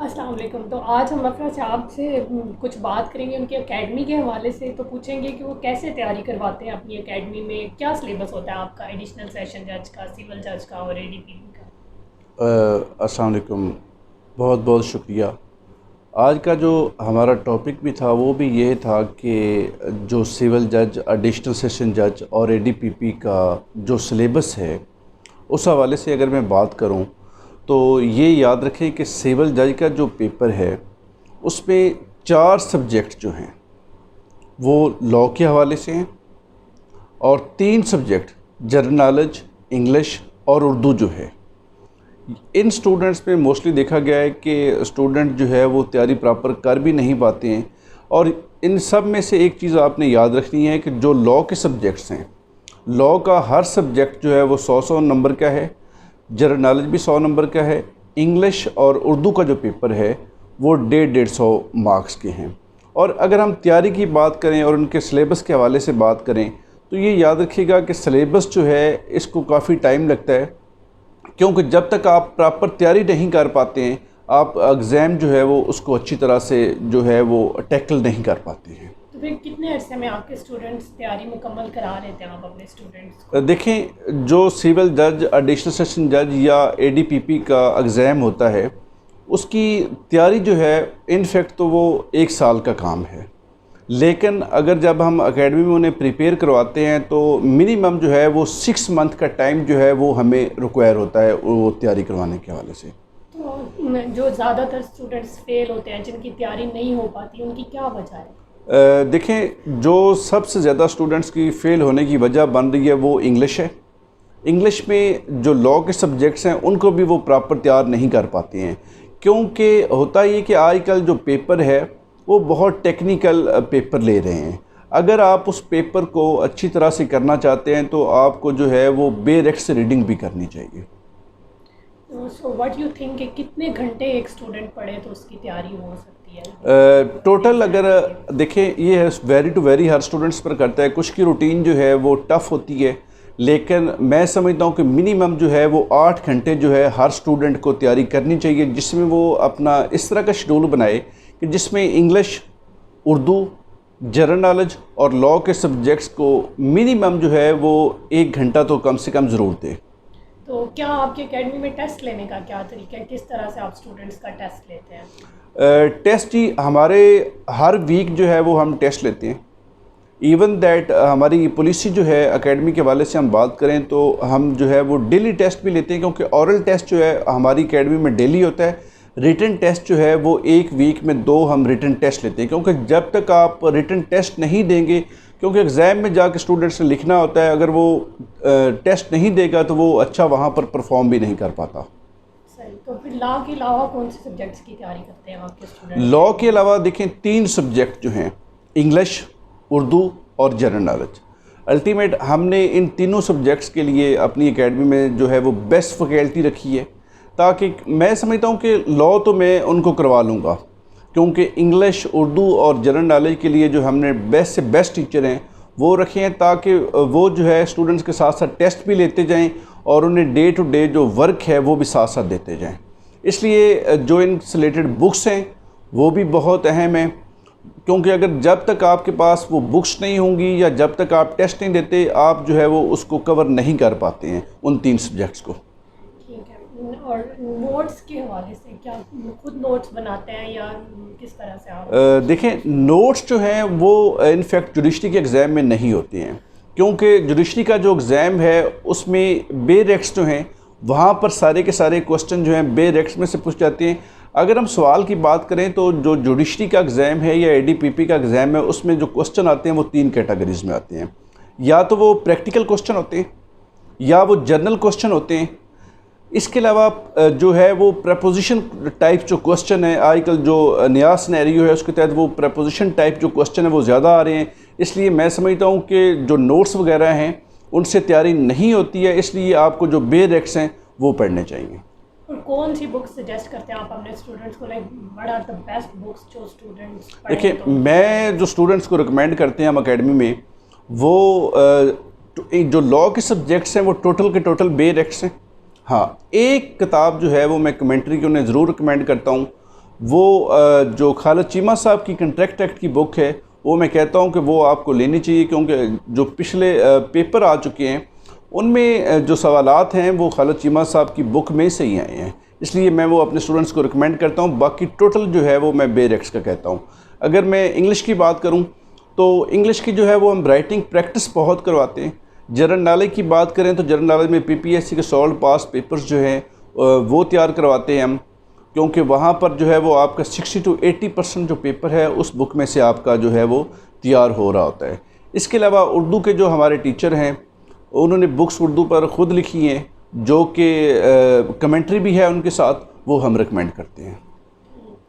अस्सलाम वालेकुम। तो आज हम अफरा साहब से कुछ बात करेंगे उनकी एकेडमी के हवाले से। तो पूछेंगे कि वो कैसे तैयारी करवाते हैं अपनी एकेडमी में, क्या सिलेबस होता है आपका एडिशनल सेशन जज का, सिविल जज का और एडीपीपी का। अस्सलाम वालेकुम, बहुत बहुत शुक्रिया। आज का जो हमारा टॉपिक भी था वो भी ये था कि जो सिविल जज, एडिशनल सेशन जज और एडीपीपी का जो सिलेबस है उस हवाले से अगर मैं बात करूं तो ये याद रखें कि सिविल जज का जो पेपर है उसमें 4 सब्जेक्ट जो हैं वो लॉ के हवाले से हैं और 3 सब्जेक्ट जनरल नॉलेज, इंग्लिश और उर्दू जो है। इन स्टूडेंट्स में मोस्टली देखा गया है कि स्टूडेंट जो है वो तैयारी प्रॉपर कर भी नहीं पाते हैं। और इन सब में से एक चीज़ आपने याद रखनी है कि जो लॉ के सब्जेक्ट्स हैं, लॉ का हर सब्जेक्ट जो है वो 100 नंबर का है, जनरल नॉलेज भी 100 नंबर का है, इंग्लिश और उर्दू का जो पेपर है वो 150 मार्क्स के हैं। और अगर हम तैयारी की बात करें और उनके सिलेबस के हवाले से बात करें तो ये याद रखिएगा कि सिलेबस जो है इसको काफ़ी टाइम लगता है, क्योंकि जब तक आप प्रॉपर तैयारी नहीं कर पाते हैं आप एग्ज़ाम जो है वो उसको अच्छी तरह से जो है वो टैकल नहीं कर पाते हैं। तो फिर कितने अरसे में आपके स्टूडेंट्स तैयारी मुकम्मल करा लेते हैं आप अपने स्टूडेंट्स को? देखें, जो सिविल जज, एडिशनल सेशन जज या एडीपीपी का एग्ज़ाम होता है उसकी तैयारी जो है इनफैक्ट तो वो 1 साल का काम है, लेकिन अगर जब हम एकेडमी में उन्हें प्रिपेयर करवाते हैं तो मिनिमम जो है वो 6 मंथ का टाइम जो है वो हमें रिक्वायर होता है वो तैयारी करवाने के हवाले से। तो जो ज़्यादातर स्टूडेंट्स फेल होते हैं, जिनकी तैयारी नहीं हो पाती, उनकी क्या वजह है? देखें, जो सबसे ज़्यादा स्टूडेंट्स की फ़ेल होने की वजह बन रही है वो इंग्लिश है। इंग्लिश में जो लॉ के सब्जेक्ट्स हैं उनको भी वो प्रॉपर तैयार नहीं कर पाते हैं, क्योंकि होता ये कि आजकल जो पेपर है वो बहुत टेक्निकल पेपर ले रहे हैं। अगर आप उस पेपर को अच्छी तरह से करना चाहते हैं तो आपको जो है वो बेरेक्ट से रीडिंग भी करनी चाहिए। तो सो व्हाट यू थिंक कि कितने घंटे एक स्टूडेंट पढ़े तो उसकी तैयारी हो सकती है? टोटल अगर देखें, ये है वेरी टू वेरी, हर स्टूडेंट्स पर करता है। कुछ की रूटीन जो है वो टफ़ होती है, लेकिन मैं समझता हूँ कि मिनिमम जो है वो 8 घंटे जो है हर स्टूडेंट को तैयारी करनी चाहिए, जिसमें वो अपना इस तरह का शेड्यूल बनाए कि जिसमें इंग्लिश, उर्दू, जनरल नॉलेज और लॉ के सब्जेक्ट्स को मिनिमम जो है वो 1 घंटा तो कम से कम ज़रूर दे। तो क्या आपकी एकेडमी में टेस्ट लेने का क्या तरीका है? किस तरह से आप स्टूडेंट्स का टेस्ट लेते हैं? टेस्ट जी, हमारे हर वीक जो है वो हम टेस्ट लेते हैं। इवन दैट हमारी पॉलिसी जो है एकेडमी के वाले से हम बात करें तो हम जो है वो डेली टेस्ट भी लेते हैं, क्योंकि ऑरल टेस्ट जो है हमारी एकेडमी में डेली होता है। रिटन टेस्ट जो है वो 1 वीक में 2 हम रिटन टेस्ट लेते हैं, क्योंकि जब तक आप रिटन टेस्ट नहीं देंगे, क्योंकि एग्ज़ाम में जाकर स्टूडेंट्स ने लिखना होता है, अगर वो टेस्ट नहीं देगा तो वो अच्छा वहाँ पर परफॉर्म भी नहीं कर पाता। सही। तो फिर लॉ के अलावा कौन से सब्जेक्ट्स की तैयारी करते हैं आपके स्टूडेंट? लॉ के अलावा देखें 3 सब्जेक्ट जो हैं, इंग्लिश, उर्दू और जनरल नॉलेज। अल्टीमेट हमने इन तीनों सब्जेक्ट्स के लिए अपनी एकेडमी में जो है वो बेस्ट फैकल्टी रखी है, ताकि मैं समझता हूँ कि लॉ तो मैं उनको करवा लूँगा, क्योंकि इंग्लिश, उर्दू और जनरल नॉलेज के लिए जो हमने बेस्ट से बेस्ट टीचर हैं वो रखे हैं, ताकि वो जो है स्टूडेंट्स के साथ साथ टेस्ट भी लेते जाएं और उन्हें डे टू डे जो वर्क है वो भी साथ साथ देते जाएं। इसलिए जो इन से रिलेटेड बुक्स हैं वो भी बहुत अहम है, क्योंकि अगर जब तक आपके पास वो बुक्स नहीं होंगी या जब तक आप टेस्ट नहीं देते, आप जो है वो उसको कवर नहीं कर पाते हैं उन 3 सब्जेक्ट्स को। ठीक है। और नोट्स के हवाले से क्या खुद नोट्स बनाते हैं या किस तरह से आप? देखें, नोट्स जो हैं वो इनफैक्ट जुडिशरी के एग्ज़ाम में नहीं होते हैं, क्योंकि जुडिशरी का जो एग्ज़ाम है उसमें बेरेक्ट्स जो हैं वहाँ पर सारे के सारे क्वेश्चन जो हैं बेरेक्ट्स में से पूछ जाते हैं। अगर हम सवाल की बात करें तो जो जुडिशरी का एग्ज़ाम है या एडीपीपी का एग्ज़ाम है उसमें जो क्वेश्चन आते हैं वो 3 कैटेगरीज़ में आते हैं। या तो वो प्रैक्टिकल क्वेश्चन होते हैं या वो जर्नल क्वेश्चन होते हैं। इसके अलावा जो है वो प्रपोजिशन टाइप जो क्वेश्चन है, आजकल जो नया सिनेरियो है उसके तहत वो प्रपोजिशन टाइप जो क्वेश्चन है वो ज़्यादा आ रहे हैं। इसलिए मैं समझता हूँ कि जो नोट्स वगैरह हैं उनसे तैयारी नहीं होती है, इसलिए आपको जो बेरेक्ट्स हैं वो पढ़ने चाहिए। और कौन सी बुक्स सजेस्ट करते हैं आप अपने स्टूडेंट्स को? Like what are the best books जो स्टूडेंट्स पढ़ें? देखिए, तो मैं जो स्टूडेंट्स को रिकमेंड करते हैं हम अकेडमी में, वो जो लॉ के सब्जेक्ट्स हैं वो टोटल के टोटल बेरेक्ट्स हैं। हाँ, एक किताब जो है वो मैं कमेंट्री की उन्हें ज़रूर रिकमेंड करता हूँ, वो जो खालिद चीमा साहब की कंट्रैक्ट एक्ट की बुक है, वो मैं कहता हूँ कि वो आपको लेनी चाहिए, क्योंकि जो पिछले पेपर आ चुके हैं उनमें जो सवालात हैं वो खालिद चीमा साहब की बुक में से ही आए हैं। इसलिए मैं वो अपने स्टूडेंट्स को रिकमेंड करता हूँ। बाकी टोटल जो है वो मैं बेरेक्स का कहता हूँ। अगर मैं इंग्लिश की बात करूँ तो इंग्लिश की जो है वो हम राइटिंग प्रैक्टिस बहुत करवाते हैं। जनरल नॉलेज की बात करें तो जनरल नॉलेज में पीपीएससी के सॉल्व पास पेपर्स जो हैं वो तैयार करवाते हैं हम, क्योंकि वहाँ पर जो है वो आपका 60 to 80% जो पेपर है उस बुक में से आपका जो है वो तैयार हो रहा होता है। इसके अलावा उर्दू के जो हमारे टीचर हैं उन्होंने बुक्स उर्दू पर ख़ुद लिखी हैं, जो कि कमेंट्री भी है उनके साथ, वो हम रिकमेंड करते हैं।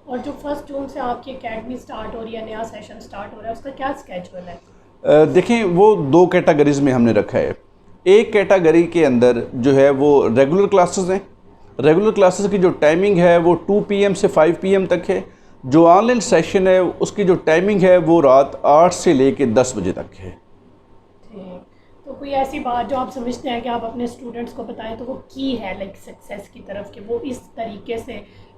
और जो 1 जून से आपकी एकेडमी स्टार्ट हो रही है, नया सेशन स्टार्ट हो रहा है, उसका क्या स्केड्यूल है? देखें, वो 2 कैटेगरीज़ में हमने रखा है। एक कैटेगरी के अंदर जो है वो रेगुलर क्लासेस हैं। रेगुलर क्लासेस की जो टाइमिंग है वो 2 PM से 5 PM तक है। जो ऑनलाइन सेशन है उसकी जो टाइमिंग है वो रात 8 से लेके 10 बजे तक है। ठीक, तो कोई ऐसी बात जो आप समझते हैं कि आप अपने स्टूडेंट्स को बताएं तो वो की है लाइक सक्सेस की तरफ, कि वो इस तरीके से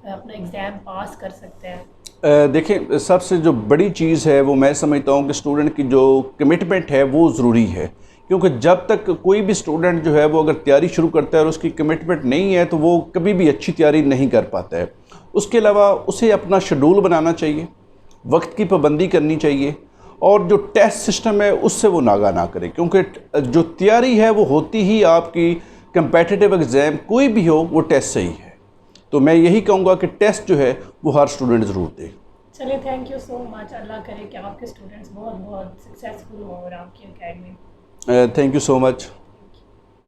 अपना एग्ज़ाम पास कर सकते हैं? देखें, सबसे जो बड़ी चीज़ है वो मैं समझता हूँ कि स्टूडेंट की जो कमिटमेंट है वो ज़रूरी है, क्योंकि जब तक कोई भी स्टूडेंट जो है वो अगर तैयारी शुरू करता है और उसकी कमिटमेंट नहीं है तो वो कभी भी अच्छी तैयारी नहीं कर पाता है। उसके अलावा उसे अपना शेड्यूल बनाना चाहिए, वक्त की पाबंदी करनी चाहिए, और जो टेस्ट सिस्टम है उससे वो नागा ना करे, क्योंकि जो तैयारी है वो होती ही आपकी कंपेटिटिव एग्ज़ाम कोई भी हो वो टेस्ट से ही है। तो मैं यही कहूँगा कि टेस्ट जो है वो हर स्टूडेंट ज़रूर दे। चलिए, थैंक यू सो मच। अल्लाह करे कि आपके स्टूडेंट्स बहुत बहुत सक्सेसफुल हों और आपकी academy. Thank you so much.